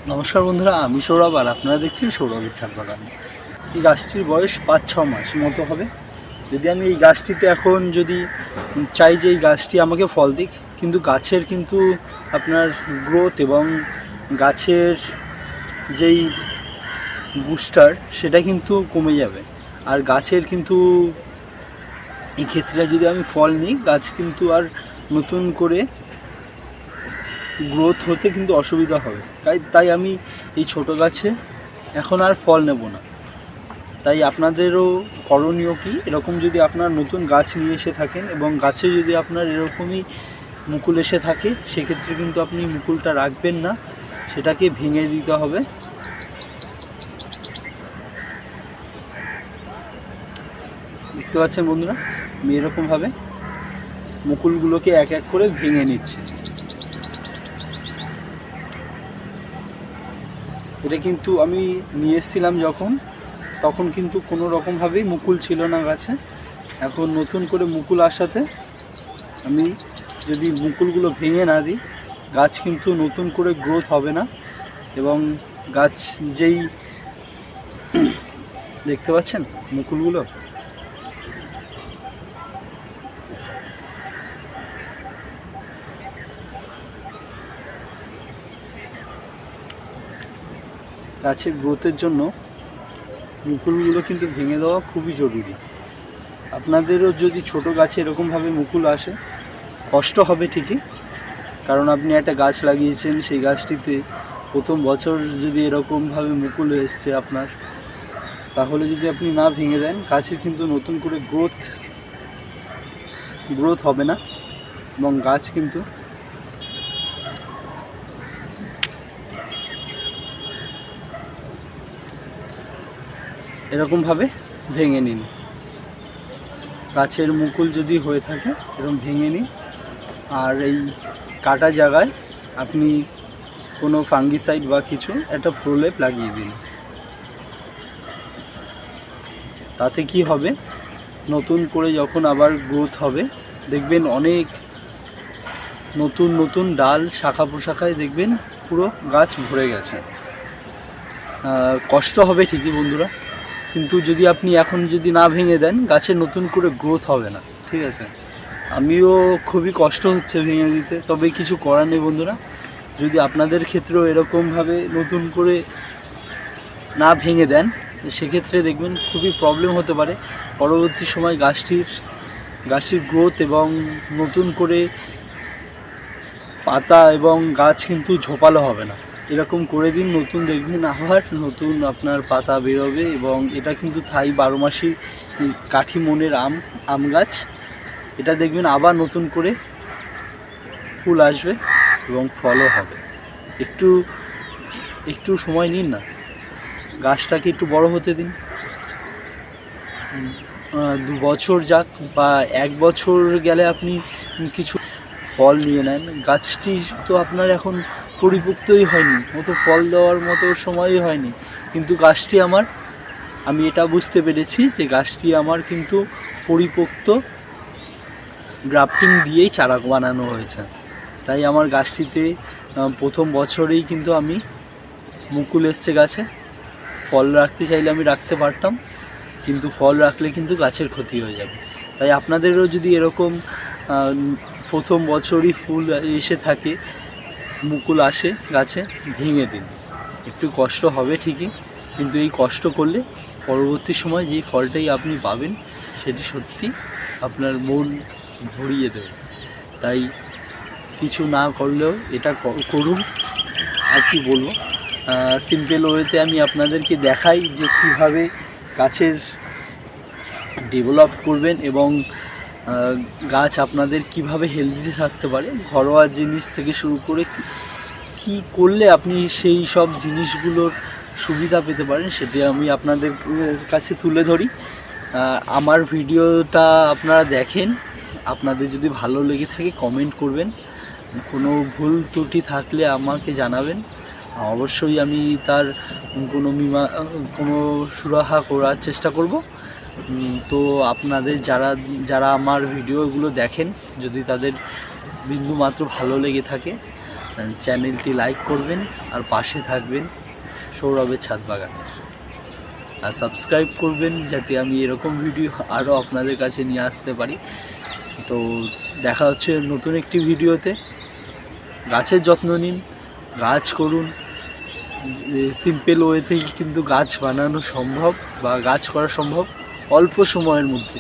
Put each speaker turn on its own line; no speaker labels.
নমস্কার বন্ধুরা, আমি সৌরভ আর আপনারা দেখছেন সৌরভের ছাদ বাগান। এই গাছটির বয়স 5-6 মাস মতো হবে। যদি আমি এই গাছটিতে এখন যদি চাই যে এই গাছটি আমাকে ফল দিক, কিন্তু গাছের কিন্তু আপনার গ্রোথ এবং গাছের যেই বুস্টার সেটা কিন্তু কমে যাবে। আর গাছের কিন্তু এই ক্ষেত্রে যদি আমি ফল নিই, গাছ কিন্তু আর নতুন করে গ্রোথ হতে কিন্তু অসুবিধা হবে। তাই আমি এই ছোট গাছে এখন আর ফল নেব না। তাই আপনাদেরও করণীয় কি, এরকম যদি আপনার নতুন গাছ নিয়ে এসে থাকেন এবং গাছে যদি আপনার এরকমই মুকুল এসে থাকে, সেক্ষেত্রে কিন্তু আপনি মুকুলটা রাখবেন না, সেটাকে ভেঙে দিতে হবে। দেখতে পাচ্ছেন বন্ধুরা, আমি এরকমভাবে মুকুলগুলোকে এক এক করে ভেঙে নিচ্ছি। এটা কিন্তু আমি নিয়ে এসেছিলাম তখন কিন্তু কোনো রকমভাবেই মুকুল ছিল না গাছে। এখন নতুন করে মুকুল আসাতে আমি যদি মুকুলগুলো ভেঙে না দিই, গাছ কিন্তু নতুন করে গ্রোথ হবে না। এবং গাছ যেই দেখতে পাচ্ছেন মুকুলগুলো, গাছের গ্রোথের জন্য মুকুলগুলো কিন্তু ভেঙে দেওয়া খুবই জরুরি। আপনাদেরও যদি ছোট গাছে এরকমভাবে মুকুল আসে, কষ্ট হবে ঠিকই, কারণ আপনি একটা গাছ লাগিয়েছেন, সেই গাছটিতে প্রথম বছর যদি এরকমভাবে মুকুল এসছে আপনার, তাহলে যদি আপনি না ভেঙে দেন, গাছের কিন্তু নতুন করে গ্রোথ হবে না এবং গাছ কিন্তু এরকমভাবে ভেঙে নিন। গাছের মুকুল যদি হয়ে থাকে এরকম ভেঙে নিন। আর এই কাটা জায়গায় আপনি কোনো ফাঙ্গিসাইড বা কিছু একটা প্রলেপ লাগিয়ে দিন। তাতে কি হবে, নতুন করে যখন আবার গ্রোথ হবে, দেখবেন অনেক নতুন নতুন ডাল, শাখা প্রশাখায় দেখবেন পুরো গাছ ভরে গেছে। কষ্ট হবে ঠিকই বন্ধুরা, কিন্তু যদি আপনি এখন যদি না ভেঙে দেন, গাছের নতুন করে গ্রোথ হবে না। ঠিক আছে, আমিও খুবই কষ্ট হচ্ছে ভেঙে দিতে, তবে কিছু করার নেই বন্ধুরা। যদি আপনাদের ক্ষেত্রেও এরকমভাবে নতুন করে না ভেঙে দেন, সেক্ষেত্রে দেখবেন খুবই প্রবলেম হতে পারে পরবর্তী সময় গাছটির গ্রোথ এবং নতুন করে পাতা এবং গাছ কিন্তু ঝোপালো হবে না। এরকম করে দিন, নতুন দেখবেন আবার নতুন আপনার পাতা বেরোবে। এবং এটা কিন্তু থাই 12 মাসি কাঠিমনের আম গাছ। এটা দেখবেন আবার নতুন করে ফুল আসবে এবং ফলও হবে। একটু সময় নিন না, গাছটাকে একটু বড় হতে দিন। 2 বছর যাক বা 1 বছর গেলে আপনি কিছু ফল নিয়ে নেন। গাছটি তো আপনার এখন পরিপক্তই হয়নি, মতো ফল দেওয়ার মতো সময়ই হয়নি, কিন্তু গাছটি আমি এটা বুঝতে পেরেছি যে গাছটি আমার কিন্তু পরিপক্ত গ্রাফটিং দিয়েই চারা বানানো হয়েছে। তাই আমার গাছটিতে প্রথম বছরেই কিন্তু আমি মুকুল এসছে গাছে। ফল রাখতে চাইলে আমি রাখতে পারতাম, কিন্তু ফল রাখলে কিন্তু গাছের ক্ষতি হয়ে যাবে। তাই আপনাদেরও যদি এরকম প্রথম বছরই ফুল এসে থাকে, মুকুল আসে গাছে, ভেঙে দিন। একটু কষ্ট হবে ঠিকই, কিন্তু এই কষ্ট করলে পরবর্তী সময় যেই ফলটাই আপনি পাবেন, সেটি সত্যি আপনার মন ভরিয়ে দেবে। তাই কিছু না করলেও এটা করুন। আর কি বলবো, সিম্পল ওয়েতে আমি আপনাদেরকে দেখাই যে কীভাবে গাছের ডেভেলপ করবেন এবং গাছ আপনাদের কিভাবে হেলদি থাকতে পারে। ঘরোয়া জিনিস থেকে শুরু করে কি করলে আপনি সেই সব জিনিসগুলোর সুবিধা পেতে পারেন, সেটি আমি আপনাদের কাছে তুলে ধরি। আমার ভিডিওটা আপনারা দেখেন, আপনাদের যদি ভালো লেগে থাকে কমেন্ট করবেন, কোনো ভুল ত্রুটি থাকলে আমাকে জানাবেন। অবশ্যই আমি তার কোনো সুরাহা করার চেষ্টা করব। তো আপনাদের যারা আমার ভিডিওগুলো দেখেন, যদি তাদের বিন্দুমাত্র ভালো লেগে থাকে, চ্যানেলটি লাইক করবেন আর পাশে থাকবেন সৌরভের ছাদ বাগানের, আর সাবস্ক্রাইব করবেন যাতে আমি এরকম ভিডিও আরও আপনাদের কাছে নিয়ে আসতে পারি। তো দেখা হচ্ছে নতুন একটি ভিডিওতে। গাছের যত্ন নিন, গাছ করুন। সিম্পল ওয়েতেই কিন্তু গাছ বানানো সম্ভব বা গাছ করা সম্ভব অল্প সময়ের মধ্যে।